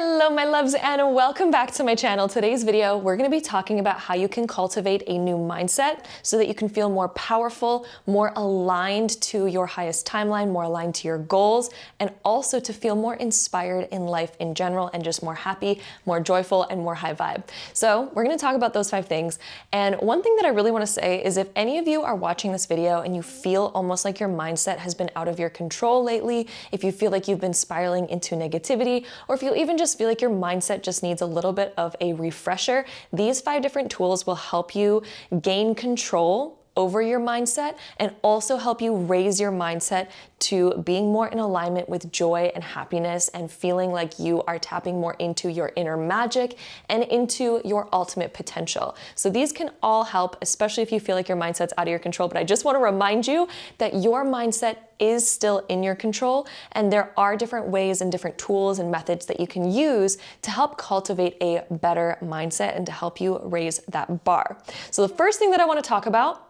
Hello my loves and welcome back to my channel. Today's video, we're going to be talking about how you can cultivate a new mindset so that you can feel more powerful, more aligned to your highest timeline, more aligned to your goals, and also to feel more inspired in life in general and just more happy, more joyful, and more high vibe. So we're going to talk about those 5 things. And one thing that I really want to say is if any of you are watching this video and you feel almost like your mindset has been out of your control lately, if you feel like you've been spiraling into negativity, or if you even just feel like your mindset just needs a little bit of a refresher, these 5 different tools will help you gain control over your mindset and also help you raise your mindset to being more in alignment with joy and happiness and feeling like you are tapping more into your inner magic and into your ultimate potential. So these can all help, especially if you feel like your mindset's out of your control. But I just want to remind you that your mindset is still in your control, and there are different ways and different tools and methods that you can use to help cultivate a better mindset and to help you raise that bar. So the first thing that I want to talk about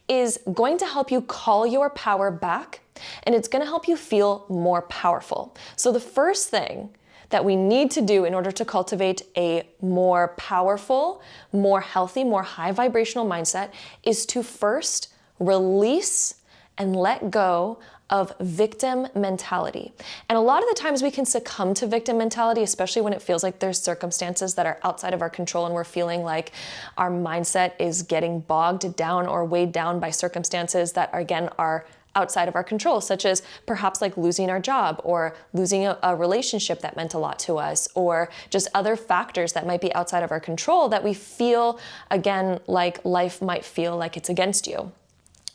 is going to help you call your power back, and it's going to help you feel more powerful. So the first thing that we need to do in order to cultivate a more powerful, more healthy, more high vibrational mindset is to first release and let go of victim mentality. And a lot of the times we can succumb to victim mentality, especially when it feels like there's circumstances that are outside of our control and we're feeling like our mindset is getting bogged down or weighed down by circumstances that again are outside of our control, such as perhaps like losing our job or losing a relationship that meant a lot to us, or just other factors that might be outside of our control that we feel, again, like life might feel like it's against you.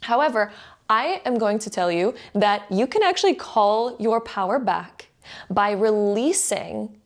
However, I am going to tell you that you can actually call your power back by releasing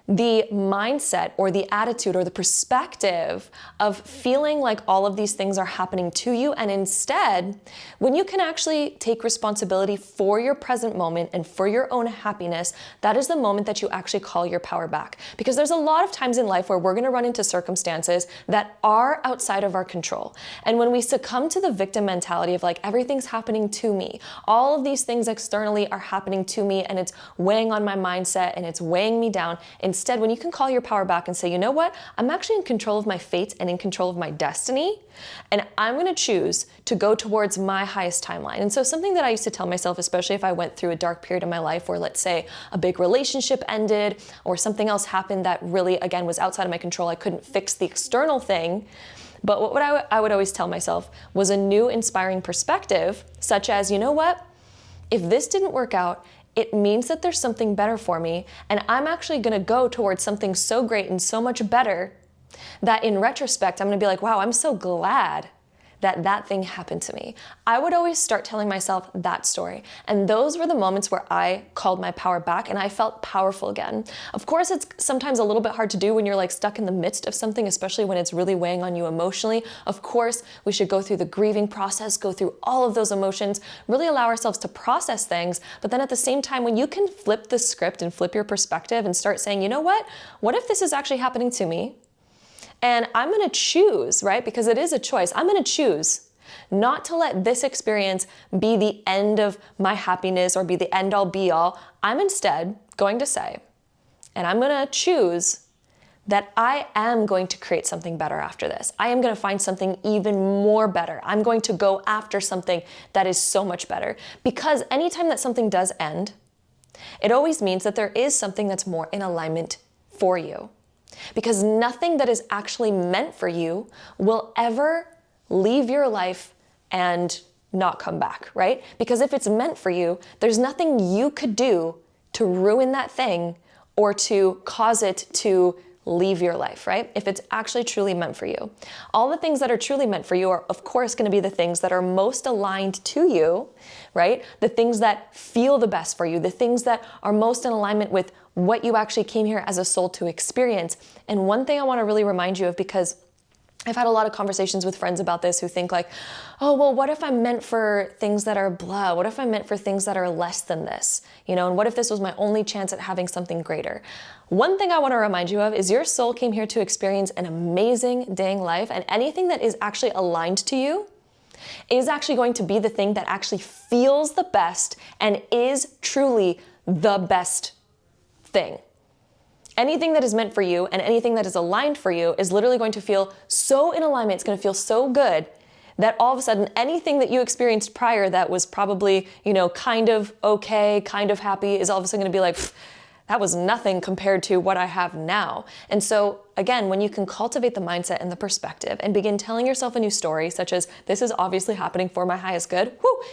the mindset or the attitude or the perspective of feeling like all of these things are happening to you. And instead, when you can actually take responsibility for your present moment and for your own happiness, that is the moment that you actually call your power back. Because there's a lot of times in life where we're going to run into circumstances that are outside of our control. And when we succumb to the victim mentality of like, everything's happening to me, all of these things externally are happening to me and it's weighing on my mindset and it's weighing me down. Instead, when you can call your power back and say, you know what, I'm actually in control of my fate and in control of my destiny, and I'm going to choose to go towards my highest timeline. And so something that I used to tell myself, especially if I went through a dark period in my life where, let's say, a big relationship ended or something else happened that really, again, was outside of my control, I couldn't fix the external thing. But what I would always tell myself was a new inspiring perspective, such as, you know what, if this didn't work out, it means that there's something better for me, and I'm actually gonna go towards something so great and so much better that in retrospect, I'm gonna be like, wow, I'm so glad that that thing happened to me. I would always start telling myself that story. And those were the moments where I called my power back and I felt powerful again. Of course, it's sometimes a little bit hard to do when you're like stuck in the midst of something, especially when it's really weighing on you emotionally. Of course, we should go through the grieving process, go through all of those emotions, really allow ourselves to process things. But then at the same time, when you can flip the script and flip your perspective and start saying, you know what if this is actually happening to me? And I'm going to choose, right? Because it is a choice. I'm going to choose not to let this experience be the end of my happiness or be the end all be all. I'm instead going to say, and I'm going to choose that I am going to create something better after this. I am going to find something even more better. I'm going to go after something that is so much better. Because anytime that something does end, it always means that there is something that's more in alignment for you. Because nothing that is actually meant for you will ever leave your life and not come back, right? Because if it's meant for you, there's nothing you could do to ruin that thing or to cause it to leave your life, right? If it's actually truly meant for you. All the things that are truly meant for you are, of course, going to be the things that are most aligned to you, right? The things that feel the best for you, the things that are most in alignment with what you actually came here as a soul to experience. And one thing I want to really remind you of, because I've had a lot of conversations with friends about this who think like, oh, well, what if I'm meant for things that are blah? What if I'm meant for things that are less than this? And what if this was my only chance at having something greater? One thing I want to remind you of is your soul came here to experience an amazing dang life, and anything that is actually aligned to you is actually going to be the thing that actually feels the best and is truly the best thing. Anything that is meant for you and anything that is aligned for you is literally going to feel so in alignment. It's going to feel so good that all of a sudden anything that you experienced prior that was probably, kind of okay, kind of happy is all of a sudden going to be like, that was nothing compared to what I have now. And so again, when you can cultivate the mindset and the perspective and begin telling yourself a new story, such as, this is obviously happening for my highest good,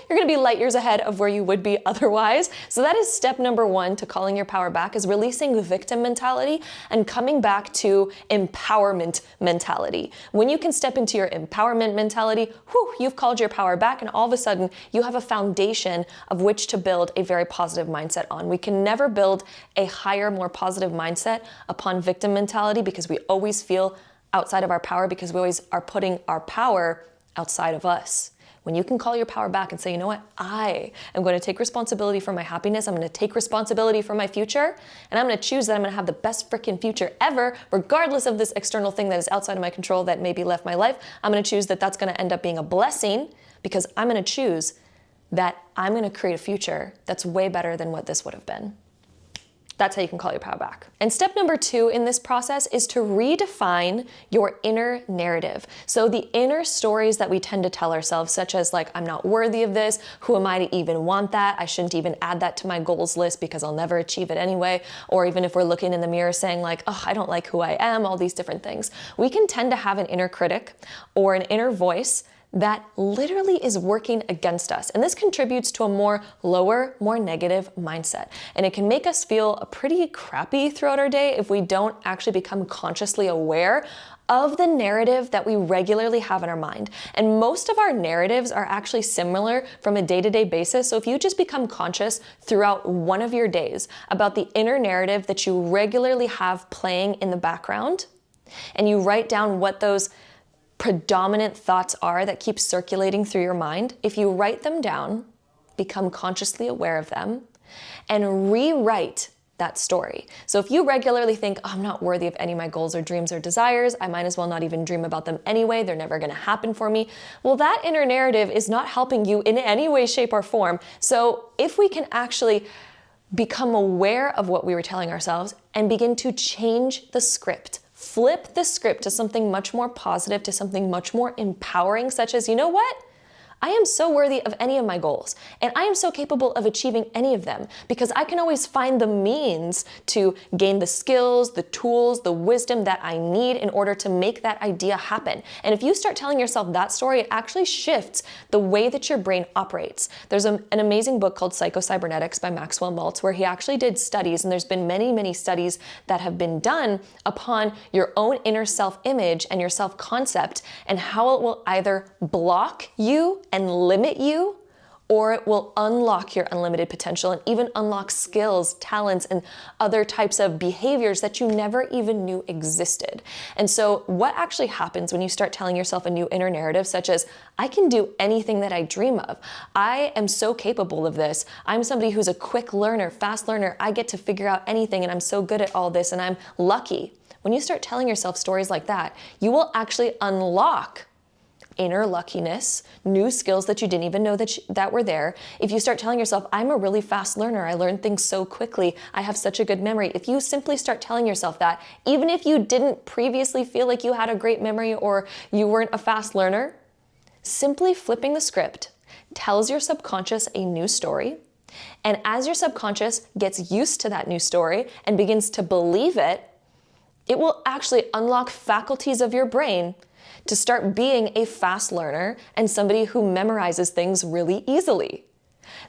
you're gonna be light years ahead of where you would be otherwise. So that is step number one to calling your power back, is releasing the victim mentality and coming back to empowerment mentality. When you can step into your empowerment mentality, you've called your power back, and all of a sudden you have a foundation of which to build a very positive mindset on. We can never build a higher, more positive mindset upon victim mentality, because we always feel outside of our power, because we always are putting our power outside of us. When you can call your power back and say, you know what, I am going to take responsibility for my happiness, I'm going to take responsibility for my future, and I'm going to choose that I'm going to have the best freaking future ever, regardless of this external thing that is outside of my control that maybe left my life. I'm going to choose that that's going to end up being a blessing, because I'm going to choose that I'm going to create a future that's way better than what this would have been. That's how you can call your power back. And step number two in this process is to redefine your inner narrative. So the inner stories that we tend to tell ourselves, such as like, I'm not worthy of this, who am I to even want that, I shouldn't even add that to my goals list because I'll never achieve it anyway. Or even if we're looking in the mirror saying like, oh, I don't like who I am, all these different things. We can tend to have an inner critic or an inner voice that literally is working against us. And this contributes to a more negative mindset. And it can make us feel pretty crappy throughout our day if we don't actually become consciously aware of the narrative that we regularly have in our mind. And most of our narratives are actually similar from a day-to-day basis. So if you just become conscious throughout one of your days about the inner narrative that you regularly have playing in the background, and you write down what those predominant thoughts are that keep circulating through your mind, if you write them down, become consciously aware of them, and rewrite that story. So if you regularly think, oh, I'm not worthy of any of my goals or dreams or desires, I might as well not even dream about them anyway, they're never gonna happen for me. Well, that inner narrative is not helping you in any way, shape, or form. So if we can actually become aware of what we were telling ourselves and begin to change the script, flip the script to something much more positive, to something much more empowering, such as, you know what? I am so worthy of any of my goals, and I am so capable of achieving any of them, because I can always find the means to gain the skills, the tools, the wisdom that I need in order to make that idea happen. And if you start telling yourself that story, it actually shifts the way that your brain operates. There's an amazing book called Psycho-Cybernetics by Maxwell Maltz, where he actually did studies, and there's been many, many studies that have been done upon your own inner self-image and your self-concept, and how it will either block you and limit you, or it will unlock your unlimited potential and even unlock skills, talents, and other types of behaviors that you never even knew existed. And so what actually happens when you start telling yourself a new inner narrative, such as, I can do anything that I dream of, I am so capable of this, I'm somebody who's a quick learner, fast learner, I get to figure out anything, and I'm so good at all this, and I'm lucky. When you start telling yourself stories like that, you will actually unlock inner luckiness, new skills that you didn't even know that were there. If you start telling yourself, I'm a really fast learner, I learn things so quickly, I have such a good memory. If you simply start telling yourself that, even if you didn't previously feel like you had a great memory or you weren't a fast learner, simply flipping the script tells your subconscious a new story. And as your subconscious gets used to that new story and begins to believe it, it will actually unlock faculties of your brain to start being a fast learner and somebody who memorizes things really easily.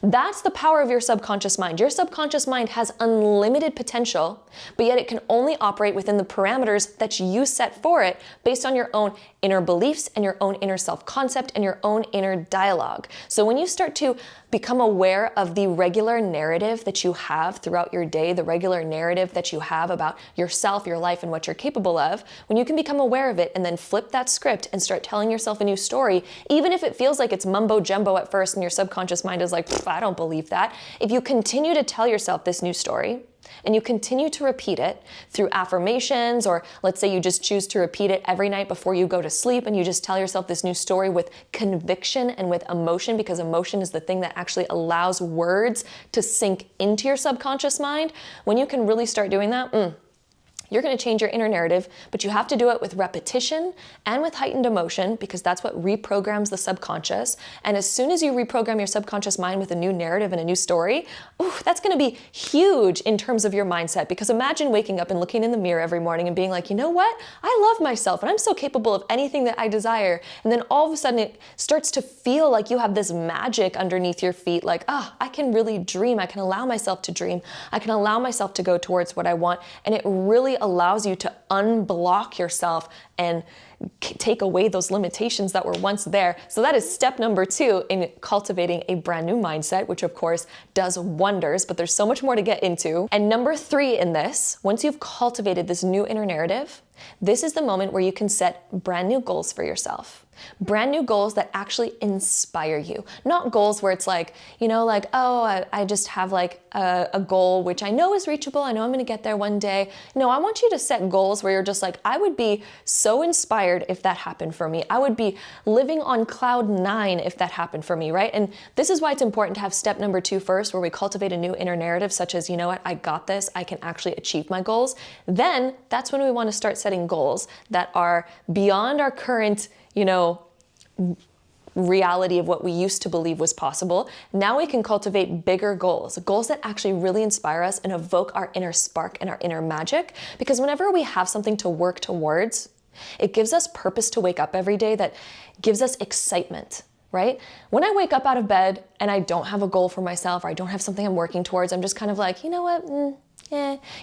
That's the power of your subconscious mind. Your subconscious mind has unlimited potential, but yet it can only operate within the parameters that you set for it based on your own inner beliefs and your own inner self-concept and your own inner dialogue. So when you start to become aware of the regular narrative that you have throughout your day, the regular narrative that you have about yourself, your life, and what you're capable of, when you can become aware of it and then flip that script and start telling yourself a new story, even if it feels like it's mumbo jumbo at first and your subconscious mind is like, I don't believe that. If you continue to tell yourself this new story, and you continue to repeat it through affirmations, or let's say you just choose to repeat it every night before you go to sleep, and you just tell yourself this new story with conviction and with emotion, because emotion is the thing that actually allows words to sink into your subconscious mind. When you can really start doing that, You're going to change your inner narrative, but you have to do it with repetition and with heightened emotion, because that's what reprograms the subconscious. And as soon as you reprogram your subconscious mind with a new narrative and a new story, that's going to be huge in terms of your mindset. Because imagine waking up and looking in the mirror every morning and being like, you know what? I love myself and I'm so capable of anything that I desire. And then all of a sudden it starts to feel like you have this magic underneath your feet. Like, I can really dream. I can allow myself to dream. I can allow myself to go towards what I want. And it really allows you to unblock yourself and take away those limitations that were once there. So that is step number 2 in cultivating a brand new mindset, which of course does wonders, but there's so much more to get into. And number 3 in this, once you've cultivated this new inner narrative, this is the moment where you can set brand new goals for yourself. Brand new goals that actually inspire you. Not goals where it's like, I just have like a goal which I know is reachable. I know I'm gonna get there one day. No, I want you to set goals where you're just like, I would be so inspired if that happened for me. I would be living on cloud 9 if that happened for me, right? And this is why it's important to have step number 2 first, where we cultivate a new inner narrative, such as, you know what, I got this. I can actually achieve my goals. Then that's when we want to start setting goals that are beyond our current reality of what we used to believe was possible. Now we can cultivate bigger goals that actually really inspire us and evoke our inner spark and our inner magic. Because whenever we have something to work towards, it gives us purpose to wake up every day, that gives us excitement, right? When I wake up out of bed and I don't have a goal for myself, or I don't have something I'm working towards, I'm just kind of like, you know what?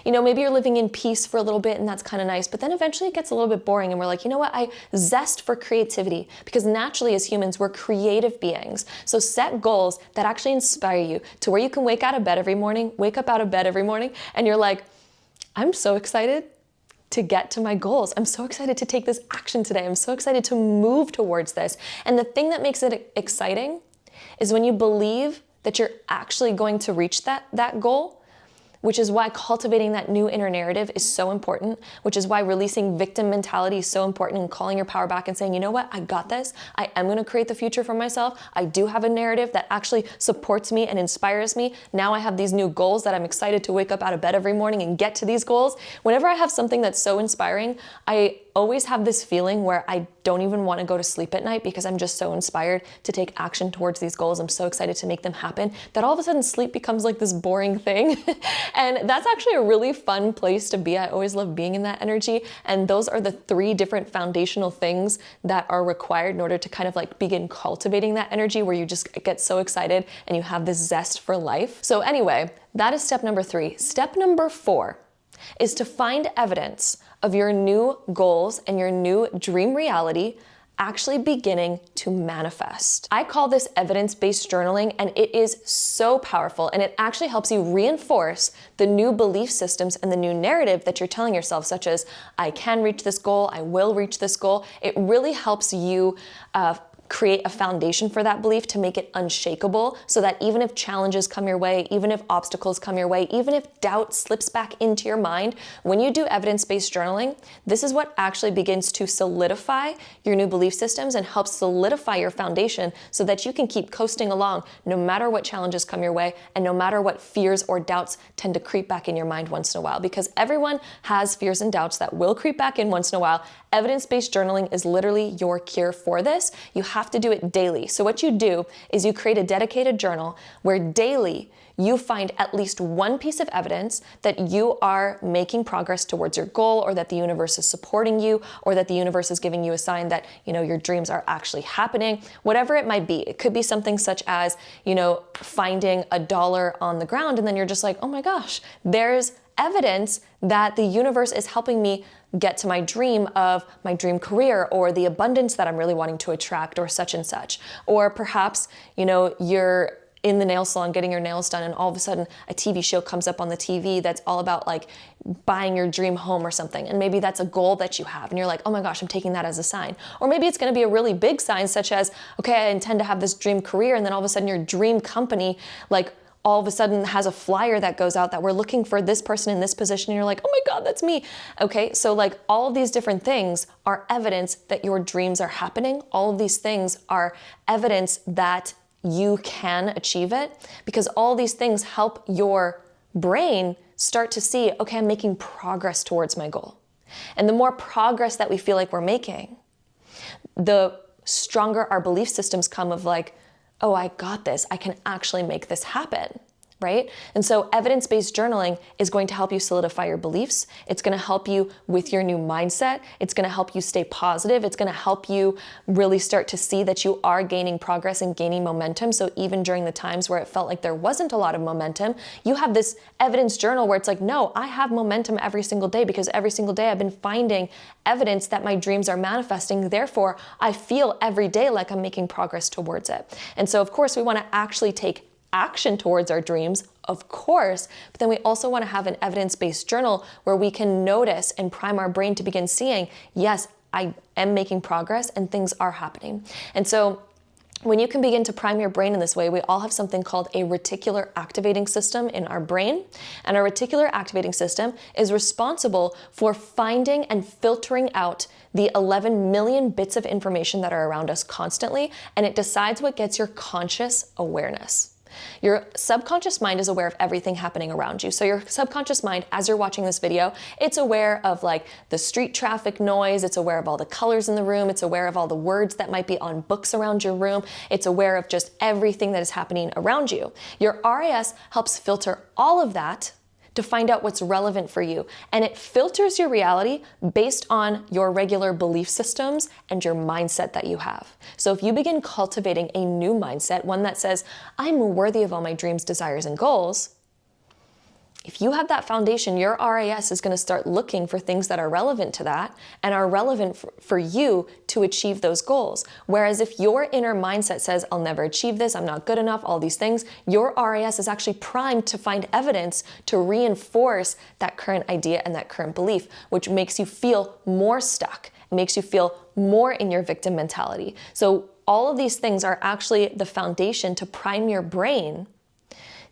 Maybe you're living in peace for a little bit and that's kind of nice, but then eventually it gets a little bit boring and we're like, you know what? I zest for creativity, because naturally as humans, we're creative beings. So set goals that actually inspire you to where you can wake up out of bed every morning and you're like, I'm so excited to get to my goals. I'm so excited to take this action today. I'm so excited to move towards this. And the thing that makes it exciting is when you believe that you're actually going to reach that goal, which is why cultivating that new inner narrative is so important, which is why releasing victim mentality is so important, and calling your power back and saying, you know what, I got this. I am gonna create the future for myself. I do have a narrative that actually supports me and inspires me. Now I have these new goals that I'm excited to wake up out of bed every morning and get to these goals. Whenever I have something that's so inspiring, I always have this feeling where I don't even want to go to sleep at night, because I'm just so inspired to take action towards these goals. I'm so excited to make them happen that all of a sudden sleep becomes like this boring thing. And that's actually a really fun place to be. I always love being in that energy. And those are the 3 different foundational things that are required in order to kind of like begin cultivating that energy, where you just get so excited and you have this zest for life. So anyway, that is step number 3. Step number 4 is to find evidence of your new goals and your new dream reality actually beginning to manifest. I call this evidence-based journaling, and it is so powerful, and it actually helps you reinforce the new belief systems and the new narrative that you're telling yourself, such as, I can reach this goal, I will reach this goal. It really helps you create a foundation for that belief to make it unshakable, so that even if challenges come your way, even if obstacles come your way, even if doubt slips back into your mind, when you do evidence-based journaling, this is what actually begins to solidify your new belief systems and helps solidify your foundation, so that you can keep coasting along no matter what challenges come your way and no matter what fears or doubts tend to creep back in your mind once in a while, because everyone has fears and doubts that will creep back in once in a while. Evidence-based journaling is literally your cure for this. You have to do it daily. So what you do is you create a dedicated journal where daily you find at least one piece of evidence that you are making progress towards your goal, or that the universe is supporting you, or that the universe is giving you a sign that, your dreams are actually happening. Whatever it might be. It could be something such as, finding $1 on the ground, and then you're just like, oh my gosh, there's evidence that the universe is helping me get to my dream of my dream career, or the abundance that I'm really wanting to attract, or such and such. Or perhaps, you're in the nail salon getting your nails done, and all of a sudden a TV show comes up on the TV that's all about like buying your dream home or something. And maybe that's a goal that you have and you're like, oh my gosh, I'm taking that as a sign. Or maybe it's going to be a really big sign, such as, okay, I intend to have this dream career, and then all of a sudden your dream company like all of a sudden has a flyer that goes out that we're looking for this person in this position, and you're like, oh my God, that's me. Okay, so like all of these different things are evidence that your dreams are happening. All of these things are evidence that you can achieve it, because all these things help your brain start to see, okay, I'm making progress towards my goal. And the more progress that we feel like we're making, the stronger our belief systems come of like, oh, I got this. I can actually make this happen, right? And so evidence-based journaling is going to help you solidify your beliefs. It's going to help you with your new mindset. It's going to help you stay positive. It's going to help you really start to see that you are gaining progress and gaining momentum. So even during the times where it felt like there wasn't a lot of momentum, you have this evidence journal where it's like, no, I have momentum every single day because every single day I've been finding evidence that my dreams are manifesting. Therefore, I feel every day like I'm making progress towards it. And so of course we want to actually take action towards our dreams, of course, but then we also want to have an evidence-based journal where we can notice and prime our brain to begin seeing, yes, I am making progress and things are happening. And so when you can begin to prime your brain in this way, we all have something called a reticular activating system in our brain. And our reticular activating system is responsible for finding and filtering out the 11 million bits of information that are around us constantly, and it decides what gets your conscious awareness. Your subconscious mind is aware of everything happening around you. So your subconscious mind, as you're watching this video, it's aware of like the street traffic noise. It's aware of all the colors in the room. It's aware of all the words that might be on books around your room. It's aware of just everything that is happening around you. Your RAS helps filter all of that to find out what's relevant for you. And it filters your reality based on your regular belief systems and your mindset that you have. So if you begin cultivating a new mindset, one that says, I'm worthy of all my dreams, desires, and goals, if you have that foundation, your RAS is going to start looking for things that are relevant to that and are relevant for you to achieve those goals. Whereas if your inner mindset says, I'll never achieve this, I'm not good enough, all these things, your RAS is actually primed to find evidence to reinforce that current idea and that current belief, which makes you feel more stuck, makes you feel more in your victim mentality. So all of these things are actually the foundation to prime your brain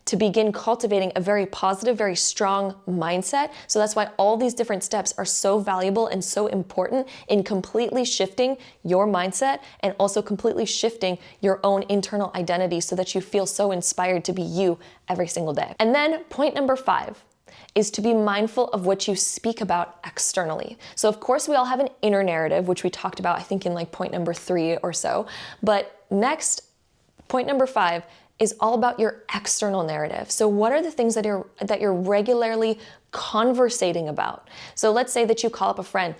to begin cultivating a very positive, very strong mindset. So that's why all these different steps are so valuable and so important in completely shifting your mindset and also completely shifting your own internal identity so that you feel so inspired to be you every single day. And then point number 5 is to be mindful of what you speak about externally. So of course we all have an inner narrative, which we talked about, I think in like point number 3 or so. But next, point number 5 is all about your external narrative. So what are the things that you're regularly conversating about? So let's say that you call up a friend.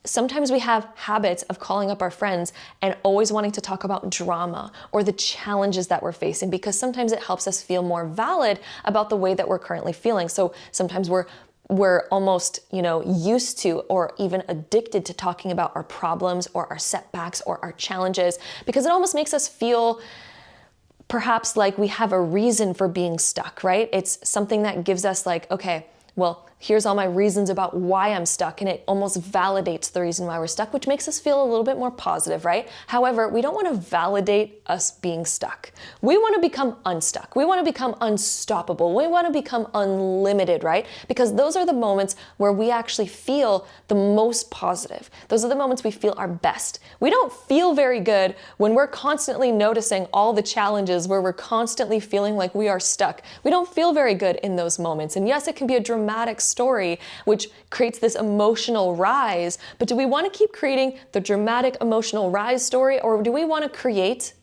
Sometimes we have habits of calling up our friends and always wanting to talk about drama or the challenges that we're facing, because sometimes it helps us feel more valid about the way that we're currently feeling. So sometimes we're almost, used to or even addicted to talking about our problems or our setbacks or our challenges, because it almost makes us feel perhaps like we have a reason for being stuck, right? It's something that gives us like, okay, well, here's all my reasons about why I'm stuck, and it almost validates the reason why we're stuck, which makes us feel a little bit more positive, right? However, we don't want to validate us being stuck. We want to become unstuck. We want to become unstoppable. We want to become unlimited, right? Because those are the moments where we actually feel the most positive. Those are the moments we feel our best. We don't feel very good when we're constantly noticing all the challenges, where we're constantly feeling like we are stuck. We don't feel very good in those moments. And yes, it can be a dramatic story, which creates this emotional rise. But do we want to keep creating the dramatic emotional rise story, or do we want to create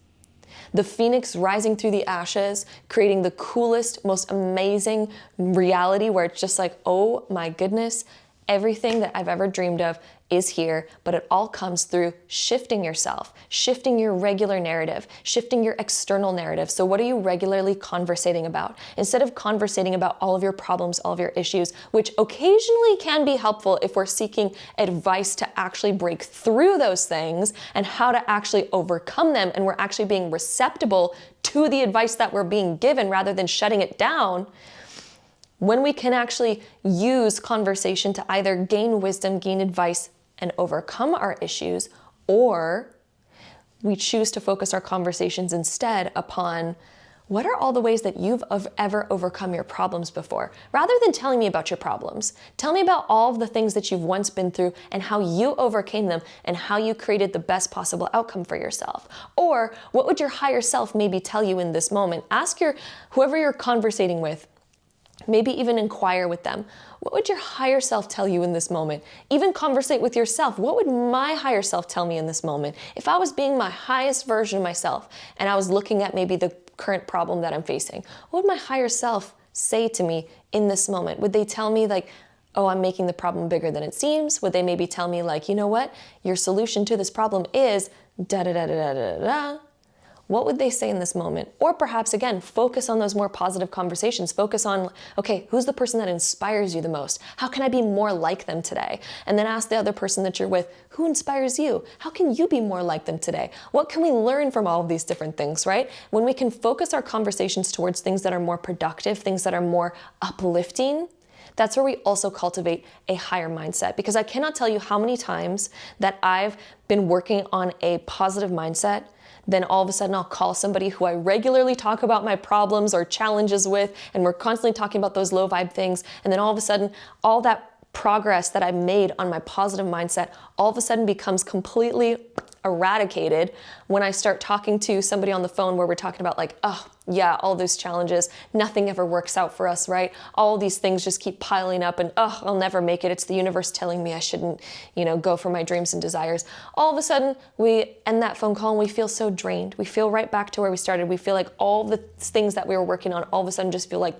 the phoenix rising through the ashes, creating the coolest, most amazing reality where it's just like, oh my goodness, everything that I've ever dreamed of is here, but it all comes through shifting yourself, shifting your regular narrative, shifting your external narrative. So what are you regularly conversating about? Instead of conversating about all of your problems, all of your issues, which occasionally can be helpful if we're seeking advice to actually break through those things and how to actually overcome them, and we're actually being receptive to the advice that we're being given rather than shutting it down. When we can actually use conversation to either gain wisdom, gain advice, and overcome our issues, or we choose to focus our conversations instead upon what are all the ways that you've ever overcome your problems before. Rather than telling me about your problems, tell me about all of the things that you've once been through and how you overcame them and how you created the best possible outcome for yourself. Or what would your higher self maybe tell you in this moment? Ask whoever you're conversating with, Maybe even inquire with them. What would your higher self tell you in this moment? Even conversate with yourself. What would my higher self tell me in this moment? If I was being my highest version of myself and I was looking at maybe the current problem that I'm facing, what would my higher self say to me in this moment? Would they tell me like, oh, I'm making the problem bigger than it seems? Would they maybe tell me like, you know what? Your solution to this problem is da da da da da da da. What would they say in this moment? Or perhaps, again, focus on those more positive conversations. Focus on, okay, who's the person that inspires you the most? How can I be more like them today? And then ask the other person that you're with, who inspires you? How can you be more like them today? What can we learn from all of these different things, right? When we can focus our conversations towards things that are more productive, things that are more uplifting, that's where we also cultivate a higher mindset. Because I cannot tell you how many times that I've been working on a positive mindset, then all of a sudden I'll call somebody who I regularly talk about my problems or challenges with, and we're constantly talking about those low vibe things. And then all of a sudden, all that progress that I made on my positive mindset all of a sudden becomes completely eradicated when I start talking to somebody on the phone where we're talking about like, oh yeah, all those challenges, nothing ever works out for us, right? All these things just keep piling up and oh, I'll never make it. It's the universe telling me I shouldn't, go for my dreams and desires. All of a sudden we end that phone call and we feel so drained. We feel right back to where we started. We feel like all the things that we were working on all of a sudden just feel like.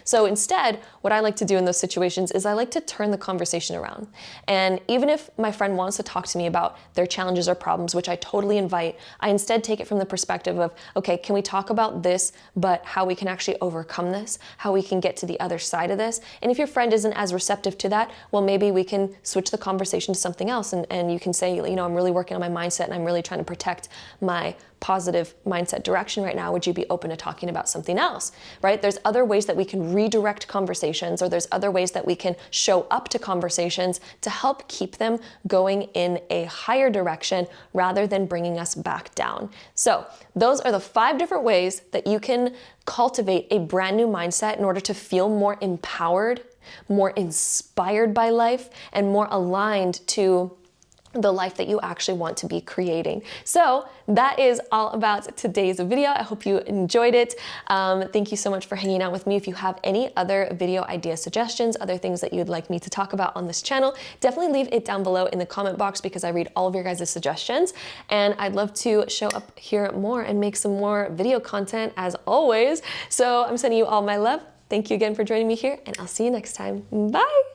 So instead, what I like to do in those situations is I like to turn the conversation around. And even if my friend wants to talk to me about their challenges or problems, which I totally invite, I instead take it from the perspective of, okay, can we talk about this, but how we can actually overcome this, how we can get to the other side of this? And if your friend isn't as receptive to that, well, maybe we can switch the conversation to something else. And you can say, I'm really working on my mindset and I'm really trying to protect my positive mindset direction right now. Would you be open to talking about something else, right? There's other ways that we can redirect conversations, or there's other ways that we can show up to conversations to help keep them going in a higher direction rather than bringing us back down. So those are the 5 different ways that you can cultivate a brand new mindset in order to feel more empowered, more inspired by life, and more aligned to the life that you actually want to be creating. So that is all about today's video. I hope you enjoyed it. Thank you so much for hanging out with me. If you have any other video idea suggestions, other things that you'd like me to talk about on this channel, definitely leave it down below in the comment box because I read all of your guys' suggestions. And I'd love to show up here more and make some more video content as always. So I'm sending you all my love. Thank you again for joining me here, and I'll see you next time. Bye.